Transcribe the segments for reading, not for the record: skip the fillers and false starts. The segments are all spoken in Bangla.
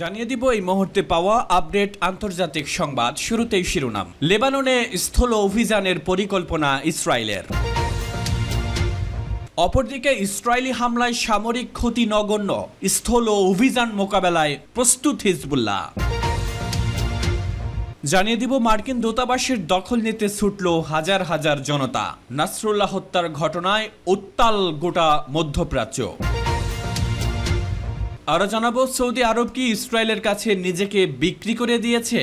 জানিয়ে দিব এই মুহূর্তে পাওয়া আপডেট আন্তর্জাতিক সংবাদ। শুরুতেই শিরোনাম। লেবাননে স্থল অভিযানের পরিকল্পনা ইসরায়েলের। অপরদিকে ইসরায়েলি হামলায় সামরিক ক্ষতি নগণ্য, স্থল অভিযান মোকাবেলায় প্রস্তুত হিজবুল্লাহ। জানিয়ে দিব মার্কিন দূতাবাসের দখল নিতে ছুটল হাজার হাজার জনতা। নাসরুল্লাহ হত্যার ঘটনায় উত্তাল গোটা মধ্যপ্রাচ্য। আরো জানাবো, সৌদি আরব কি ইসরায়েলের কাছে নিজেকে বিক্রি করে দিয়েছে?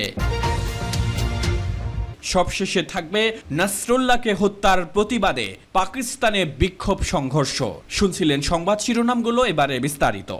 সবশেষে থাকবে নাসরুল্লাহকে হত্যার প্রতিবাদে পাকিস্তানে বিক্ষোভ সংঘর্ষ। শুনছিলেন সংবাদ শিরোনামগুলো, এবারে বিস্তারিত।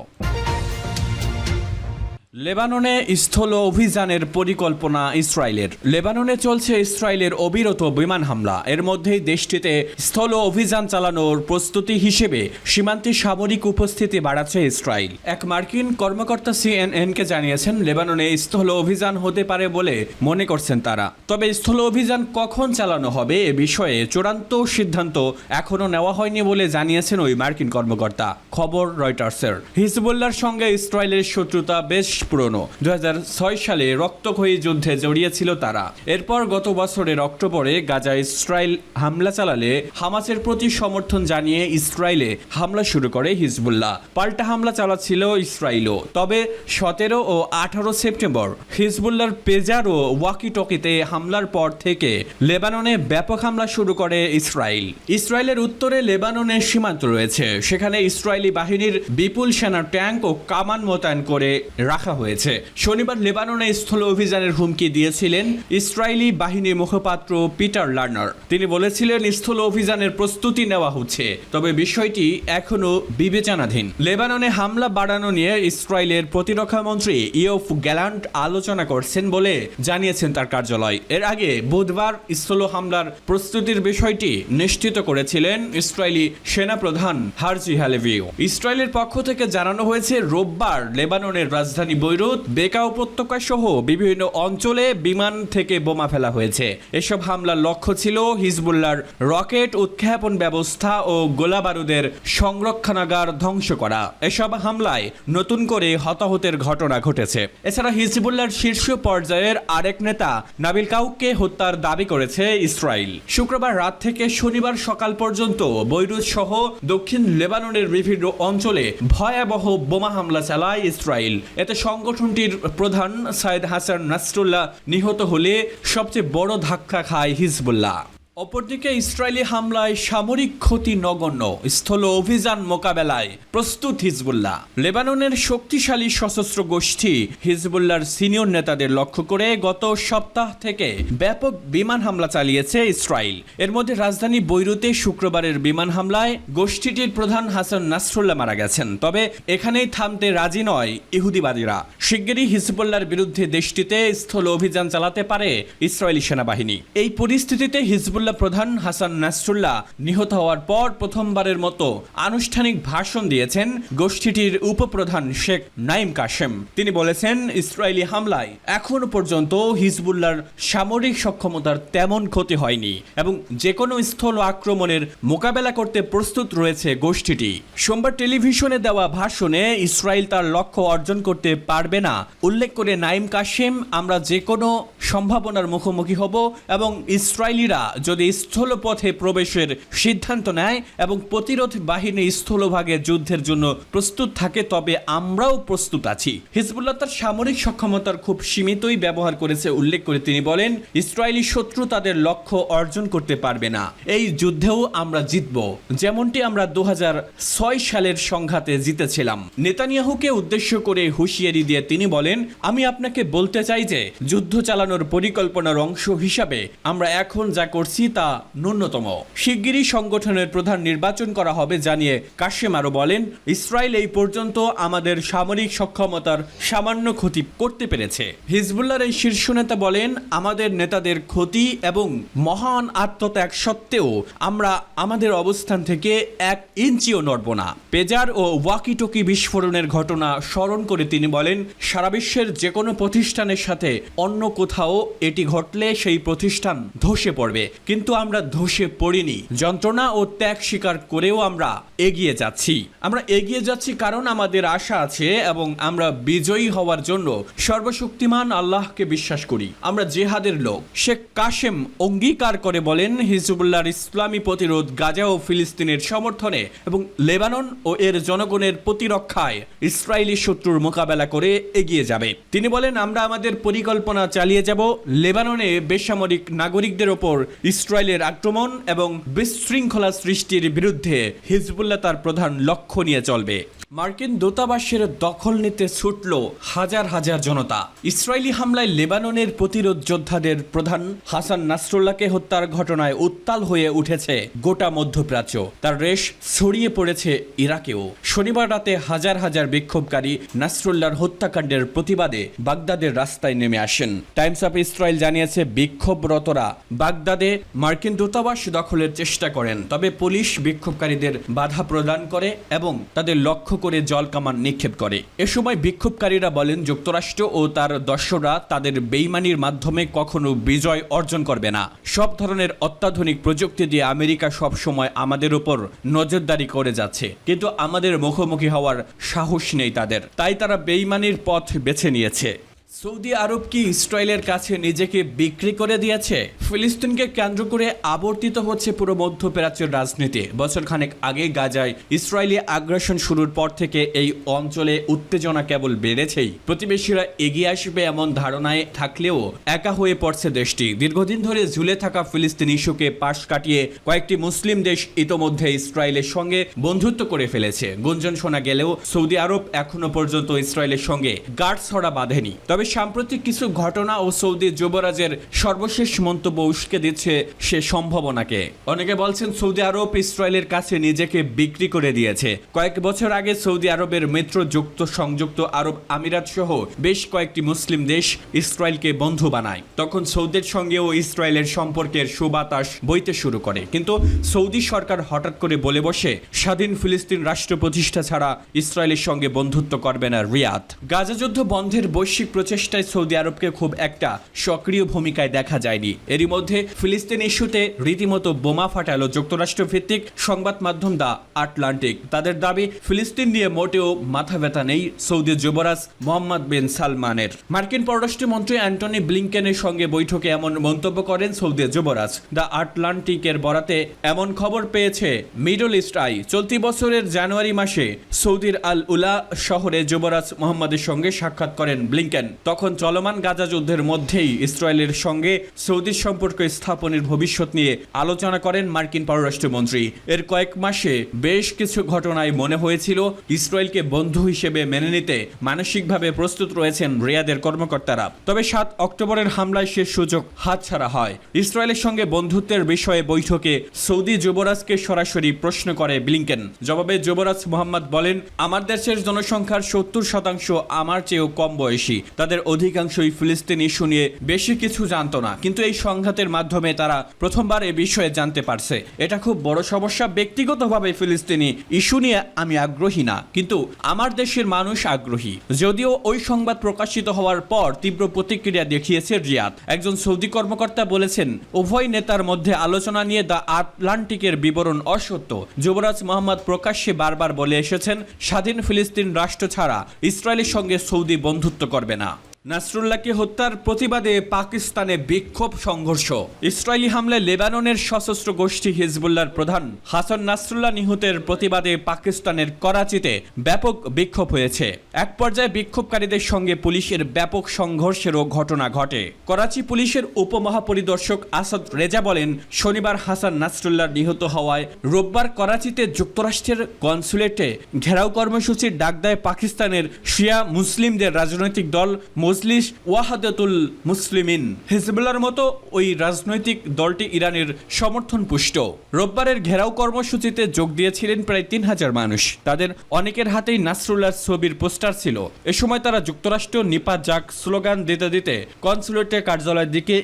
লেবাননে স্থল অভিযানের পরিকল্পনা ইসরায়েলের। লেবাননে চলছে ইসরায়েলের অবিরত বিমান হামলা। এর মধ্যেই দেশটিতে স্থল অভিযান চালানোর প্রস্তুতি হিসেবে সীমান্তে সামরিক উপস্থিতি বাড়াচ্ছে ইসরায়েল। এক মার্কিন কর্মকর্তা সিএনএনকে জানিয়েছেন, লেবাননে স্থল অভিযান হতে পারে বলে মনে করছেন তারা। তবে স্থল অভিযান কখন চালানো হবে এ বিষয়ে চূড়ান্ত সিদ্ধান্ত এখনো নেওয়া হয়নি বলে জানিয়েছেন ওই মার্কিন কর্মকর্তা। খবর রয়টার্সের। হিজবুল্লাহর সঙ্গে ইসরায়েলের শত্রুতা বেশ পুরনো। 2006 সালে রক্তক্ষয়ী যুদ্ধে জড়িয়েছিল তারা। এরপর গত বছরের অক্টোবরে গাজায় ইসরায়েল হামলা চালালে হামাসের প্রতি সমর্থন জানিয়ে ইসরায়েলে হামলা শুরু করে হিজবুল্লাহ। পাল্টা হামলা চালাচ্ছিল ইসরায়েলও। তবে 17 ও 18 সেপ্টেম্বর হিজবুল্লাহর পেজার ও ওয়াকিটকিতে হামলার পর থেকে লেবাননে ব্যাপক হামলা শুরু করে ইসরায়েল। ইসরায়েলের উত্তরে লেবাননের সীমান্ত রয়েছে। সেখানে ইসরায়েলি বাহিনীর বিপুল সেনা ট্যাঙ্ক ও কামান মোতায়েন করে রাখা হয়েছে। শনিবার লেবাননে স্থল অভিযানের হুমকি দিয়েছিলেন ইসরায়েলি বাহিনীর মুখপাত্র পিটার লার্নার। তিনি বলেছিলেন, স্থল অভিযানের প্রস্তুতি নেওয়া হচ্ছে, তবে বিষয়টি এখনো বিবেচনাধীন। লেবাননে হামলা বাড়ানো নিয়ে ইসরায়েলের প্রতিরক্ষা মন্ত্রী ইয়োভ গ্যালান্ট আলোচনা করছেন বলে জানিয়েছেন তার কার্যালয়। এর আগে বুধবার স্থল হামলার প্রস্তুতির বিষয়টি নিশ্চিত করেছিলেন ইসরায়েলি সেনাপ্রধান হার্জি হালেভিও। ইসরায়েলের পক্ষ থেকে জানানো হয়েছে, রোববার লেবাননের রাজধানী বৈরুত, বেকা উপত্যকা সহ বিভিন্ন অঞ্চলে বিমান থেকে বোমা ফেলা হয়েছে। এসব হামলার লক্ষ্য ছিল হিজবুল্লাহর রকেট উৎক্ষেপণ ব্যবস্থা ও গোলাবারুদের সংরক্ষণাগার ধ্বংস করা। এসব হামলায় নতুন করে হতাহতের ঘটনা ঘটেছে। এছাড়া হিজবুল্লাহর শীর্ষ পর্যায়ের আরেক নেতা নাবিল কাউকে হত্যার দাবি করেছে ইসরায়েল। শুক্রবার রাত থেকে শনিবার সকাল পর্যন্ত বৈরুত সহ দক্ষিণ লেবাননের বিভিন্ন অঞ্চলে ভয়াবহ বোমা হামলা চালায় ইসরায়েল। এতে সংগঠনটির প্রধান সাইদ হাসান নাসরুল্লাহ নিহত হলে সবচেয়ে বড় ধাক্কা খায় হিজবুল্লাহ। অপরদিকে ইসরায়েলি হামলায় সামরিক ক্ষতি নগণ্য, স্থল অভিযান মোকাবেলায় প্রস্তুত হিজবুল্লাহ। লেবাননের শক্তিশালী সশস্ত্র গোষ্ঠী হিজবুল্লাহর সিনিয়র নেতাদের লক্ষ্য করে গত সপ্তাহ থেকে ব্যাপক বিমান হামলা চালিয়েছে ইসরায়েল। এর মধ্যে রাজধানী বৈরুতে শুক্রবারের বিমান হামলায় গোষ্ঠীটির প্রধান হাসান নাসরুল্লাহ মারা গেছেন। তবে এখানেই থামতে রাজি নয় ইহুদিবাদীরা। শিগগিরই হিজবুল্লাহর বিরুদ্ধে দেশটিতে স্থল অভিযান চালাতে পারে ইসরায়েলি সেনাবাহিনী। এই পরিস্থিতিতে হিজবুল্লাহ প্রধান হাসান নাসরুল্লাহ নিহত হওয়ার পর প্রথমবারের মতো আনুষ্ঠানিক ভাষণ দিয়েছেন গোষ্ঠীটির উপপ্রধান শেখ নাইম কাশেম। তিনি বলেছেন, ইসরায়েলি হামলায় এখনো পর্যন্ত হিজবুল্লাহর সামরিক সক্ষমতার তেমন ক্ষতি হয়নি এবং যে কোনো স্থল আক্রমণের মোকাবেলা করতে প্রস্তুত রয়েছে গোষ্ঠীটি। সোমবার টেলিভিশনে দেওয়া ভাষণে ইসরায়েল তার লক্ষ্য অর্জন করতে পারবে না উল্লেখ করে নাইম কাশেম, আমরা যে কোনো সম্ভাবনার মুখোমুখি হব এবং ইসরায়েলিরা যদি স্থলপথে প্রবেশের সিদ্ধান্ত নেয় এবং প্রতিরোধ বাহিনী স্থলভাগে যুদ্ধের জন্য প্রস্তুত থাকে, তবে আমরাও প্রস্তুত আছি। হিজবুল্লাহ তার সামরিক সক্ষমতার খুব সীমিতই ব্যবহার করেছে উল্লেখ করে তিনি বলেন, ইসরায়েলি শত্রু তাদের লক্ষ্য অর্জন করতে পারবে না। এই যুদ্ধেও আমরা জিতব, যেমনটি আমরা 2006 সালের সংঘাতে জিতেছিলাম। নেতানিয়াহুকে উদ্দেশ্য করে হুঁশিয়ারি দিয়ে তিনি বলেন, আমি আপনাকে বলতে চাই যে যুদ্ধ চালানোর পরিকল্পনার অংশ হিসাবে আমরা এখন যা করছি তা ন্যূনতম। শিগগিরই সংগঠনের প্রধান নির্বাচন করা হবে জানিয়ে কাশেম আরো বলেন, ইসরায়েল এই পর্যন্ত আমাদের সামরিক সক্ষমতার সামান্য ক্ষতি করতে পেরেছে। হিজবুল্লাহর এই শীর্ষ নেতা বলেন, আমাদের নেতাদের ক্ষতি এবং মহান আত্মত্যাগ সত্ত্বেও আমরা আমাদের অবস্থান থেকে 1 ইঞ্চিও নড়ব না। পেজার ও ওয়াকিটকি বিস্ফোরণের ঘটনা স্মরণ করে তিনি বলেন, সারা বিশ্বের যে কোনো প্রতিষ্ঠানের সাথে অন্য কোথাও এটি ঘটলে সেই প্রতিষ্ঠান ধসে পড়বে, কিন্তু আমরা ধসে পড়িনি। যন্ত্রণা ও ত্যাগ স্বীকার করেও আমরা এগিয়ে যাচ্ছি। আমরা এগিয়ে যাচ্ছি কারণ আমাদের আশা আছে এবং আমরা বিজয়ী হওয়ার জন্য সর্বশক্তিমান আল্লাহকে বিশ্বাস করি। আমরা জিহাদের লোক। শেখ কাশেম অঙ্গীকার করে বলেন, হিজবুল্লাহর ইসলামী প্রতিরোধ গাজা ও ফিলিস্তিনের সমর্থনে এবং লেবানন ও এর জনগণের প্রতিরক্ষায় ইসরায়েলি শত্রুর মোকাবেলা করে এগিয়ে যাবে। তিনি বলেন, আমরা আমাদের পরিকল্পনা চালিয়ে যাব। লেবাননে বেসামরিক নাগরিকদের ওপর ইসরায়েলের আক্রমণ এবং বিশৃঙ্খলা সৃষ্টির বিরুদ্ধে হিজবুল্লাহ তার প্রধান লক্ষ্য নিয়ে চলবে। মার্কিন দূতাবাসের দখল নিতে ছুটল হাজার হাজার জনতা। ইসরায়েলি হামলায় লেবাননের প্রতিরোধ যোদ্ধাদের প্রধান হাসান নাসরুল্লাহকে হত্যার ঘটনায় উত্তাল হয়ে উঠেছে গোটা মধ্যপ্রাচ্য। তার রেশ ছড়িয়ে পড়েছে ইরাকেও। শনিবার রাতে হাজার হাজার বিক্ষোভকারী নাসরুল্লাহর হত্যাকাণ্ডের প্রতিবাদে বাগদাদের রাস্তায় নেমে আসেন। টাইমস অফ ইসরায়েল জানিয়েছে, বিক্ষোভরতরা বাগদাদে মার্কিন দূতাবাস দখলের চেষ্টা করেন, তবে পুলিশ বিক্ষোভকারীদের বাধা প্রদান করে এবং তাদের লক্ষ্য করে জলকামান নিক্ষেপ করে। এ সময় বিক্ষোভকারীরা বলেন, যুক্তরাষ্ট্র ও তার দর্শকরা তাদের বেইমানির মাধ্যমে কখনো বিজয় অর্জন করবে না। সব ধরনের অত্যাধুনিক প্রযুক্তি দিয়ে আমেরিকা সব সময় আমাদের উপর নজরদারি করে যাচ্ছে, কিন্তু আমাদের মুখোমুখি হওয়ার সাহস নেই তাদের, তাই তারা বেইমানির পথ বেছে নিয়েছে। সৌদি আরব কি ইসরায়েলের কাছে নিজেকে বিক্রি করে দিয়েছে? ফিলিস্তিনকে কেন্দ্র করে আবর্তিত হচ্ছে পুরো মধ্যপ্রাচ্যের রাজনীতি। বছরখানেক আগে গাজায় ইসরায়েলি আগ্রাসন শুরুর পর থেকে এই অঞ্চলে উত্তেজনা কেবল বেড়েছেই। প্রতিবেশীরা এগিয়ে আসবে এমন ধারণায় থাকলেও একা হয়ে পড়ছে দেশটি। দীর্ঘদিন ধরে ঝুলে থাকা ফিলিস্তিন ইস্যুকে পাশ কাটিয়ে কয়েকটি মুসলিম দেশ ইতোমধ্যে ইসরায়েলের সঙ্গে বন্ধুত্ব করে ফেলেছে। গুঞ্জন শোনা গেলেও সৌদি আরব এখনো পর্যন্ত ইসরায়েলের সঙ্গে গাঁটছড়া বাঁধেনি। তবে সাম্প্রতিক কিছু ঘটনা ও সৌদি যুবরাজের সর্বশেষ মন্তব্য উস্কে দিচ্ছে সে সম্ভাবনাকে। অনেকে বলছেন, সৌদি আরব ইসরায়েলের কাছে নিজেকে বিক্রি করে দিয়েছে। কয়েক বছর আগে সৌদি আরবের মিত্রযুক্ত সংযুক্ত আরব আমিরাত সহ বেশ কয়েকটি মুসলিম দেশ ইসরায়েলকে বন্ধু বানায়। তখন সৌদির সঙ্গেও ইসরায়েলের সম্পর্কের সুবাতাস বইতে শুরু করে, কিন্তু সৌদি সরকার হঠাৎ করে বলে বসে স্বাধীন ফিলিস্তিন রাষ্ট্র প্রতিষ্ঠা ছাড়া ইসরায়েলের সঙ্গে বন্ধুত্ব করবে না রিয়াদ। গাজা যুদ্ধ বন্ধের বৈশ্বিক প্রচেষ্টায় সৌদি আরবকে খুব একটা সক্রিয় ভূমিকায় দেখা যায়নি। এরই মধ্যে ফিলিস্তিন ইস্যুতে রীতিমতো বোমা ফাটালো যুক্তরাষ্ট্র ভিত্তিক সংবাদ মাধ্যম দ্য আটলান্টিক। তাদের দাবি, ফিলিস্তিন নিয়ে মোটেও মাথা ব্যথা নেই সৌদি যুবরাজ মোহাম্মদ বিন সালমানের। মার্কিন পররাষ্ট্রমন্ত্রী অ্যান্টনি ব্লিংকেনের সঙ্গে বৈঠকে এমন মন্তব্য করেন সৌদি যুবরাজ। দ্য আটলান্টিকের বরাতে এমন খবর পেয়েছে মিডল ইস্ট আই। চলতি বছরের জানুয়ারি মাসে সৌদির আল উলা শহরে যুবরাজ মোহাম্মদের সঙ্গে সাক্ষাৎ করেন ব্লিংকেন। তখন চলমান গাজা যুদ্ধের মধ্যেই ইসরায়েলের সঙ্গে সৌদির সম্পর্ক স্থাপনের ভবিষ্যৎ নিয়ে আলোচনা করেন মার্কিন পররাষ্ট্রমন্ত্রী। এর কয়েক মাসে বেশ কিছু ঘটনায় মনে হয়েছিল ইসরায়েলকে বন্ধু হিসেবে মেনে নিতে মানসিকভাবে প্রস্তুত রয়েছেন রিয়াদের কর্মকর্তারা। তবে 7 অক্টোবরের হামলায় সে সুযোগ হাতছাড়া হয়। ইসরায়েলের সঙ্গে বন্ধুত্বের বিষয়ে বৈঠকে সৌদি যুবরাজকে সরাসরি প্রশ্ন করে ব্লিংকেন। জবাবে যুবরাজ মোহাম্মদ বলেন, আমার দেশের জনসংখ্যার 70% আমার চেয়েও কম বয়সী। তাদের অধিকাংশই ফিলিস্তিন ইস্যু নিয়ে বেশি কিছু জানতো না, কিন্তু এই সংঘাতের মাধ্যমে তারা প্রথমবার এ বিষয়ে জানতে পারছে। এটা খুব বড় সমস্যা। ব্যক্তিগতভাবে ফিলিস্তিনি ইস্যু নিয়ে আমি আগ্রহী না, কিন্তু আমার দেশের মানুষ আগ্রহী। যদিও ওই সংবাদ প্রকাশিত হওয়ার পর তীব্র প্রতিক্রিয়া দেখিয়েছে রিয়াদ। একজন সৌদি কর্মকর্তা বলেছেন, উভয় নেতার মধ্যে আলোচনা নিয়ে দ্য আটলান্টিকের বিবরণ অসত্য। যুবরাজ মোহাম্মদ প্রকাশ্যে বারবার বলে এসেছেন, স্বাধীন ফিলিস্তিন রাষ্ট্র ছাড়া ইসরায়েলের সঙ্গে সৌদি বন্ধুত্ব করবে না। নাসরুল্লাহকে হত্যার প্রতিবাদে পাকিস্তানে বিক্ষোভ সংঘর্ষ। ইসরায়েলি হামলায় লেবাননের সশস্ত্র গোষ্ঠী হিজবুল্লাহর প্রধান হাসান নাসরুল্লাহ নিহতের প্রতিবাদে পাকিস্তানের করাচিতে ব্যাপক বিক্ষোভ হয়েছে। এক পর্যায়ে বিক্ষোভকারীদের সঙ্গে পুলিশের ব্যাপক সংঘর্ষেরও ঘটনা ঘটে। করাচি পুলিশের উপমহাপরিদর্শক আসাদ রেজা বলেন, শনিবার হাসান নাসরুল্লাহ নিহত হওয়ায় রোববার করাচিতে যুক্তরাষ্ট্রের কনসুলেটে ঘেরাও কর্মসূচির ডাক দেয় পাকিস্তানের শিয়া মুসলিমদের রাজনৈতিক দল মজলিস ওয়াহাদাতুল মুসলিমিন। হিজবুল্লাহর মতো ওই রাজনৈতিক দলটি ইরানের সমর্থন পুষ্ট। রোববারের ঘেরাও কর্মসূচিতে যোগ দিয়েছিলেন প্রায় 3000 মানুষ। তাদের অনেকের হাতেই নাসরুল্লাহর ছবির পোস্টার ছিল। এ সময় তারা যুক্তরাষ্ট্র নিপাত যাক স্লোগান দিতে দিতে কনসুলেটের কার্যালয়ের দিকে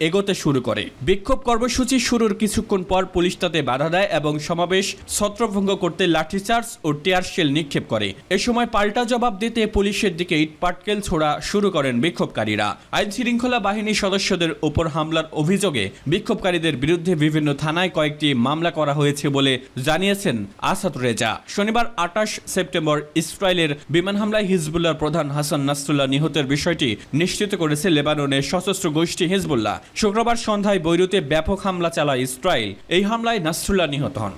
এগোতে শুরু করে। বিক্ষোভ কর্মসূচি শুরুর কিছুক্ষণ পর পুলিশ তাতে বাধা দেয় এবং সমাবেশ ছত্রভঙ্গ করতে লাঠিচার্জ ও টিয়ার শেল নিক্ষেপ করে। এ সময় পাল্টা জবাব দিতে পুলিশের দিকে ইটপাটকেল ছোড়া শুরু শুরু করেন বিক্ষোভকারীরা। আইন শৃঙ্খলা বাহিনীর সদস্যদের উপর হামলার অভিযোগে বিক্ষোভকারীদের বিরুদ্ধে বিভিন্ন থানায় কয়েকটি মামলা করা হয়েছে বলে জানিয়েছেন আসাদ রেজা। শনিবার 28 সেপ্টেম্বর ইসরায়েলের বিমান হামলায় হিজবুল্লাহর প্রধান হাসান নাসরুল্লাহ নিহতের বিষয়টি নিশ্চিত করেছে লেবাননের সশস্ত্র গোষ্ঠী হিজবুল্লাহ। শুক্রবার সন্ধ্যায় বৈরুতে ব্যাপক হামলা চালায় ইসরায়েল। এই হামলায় নাসরুল্লাহ নিহত হন।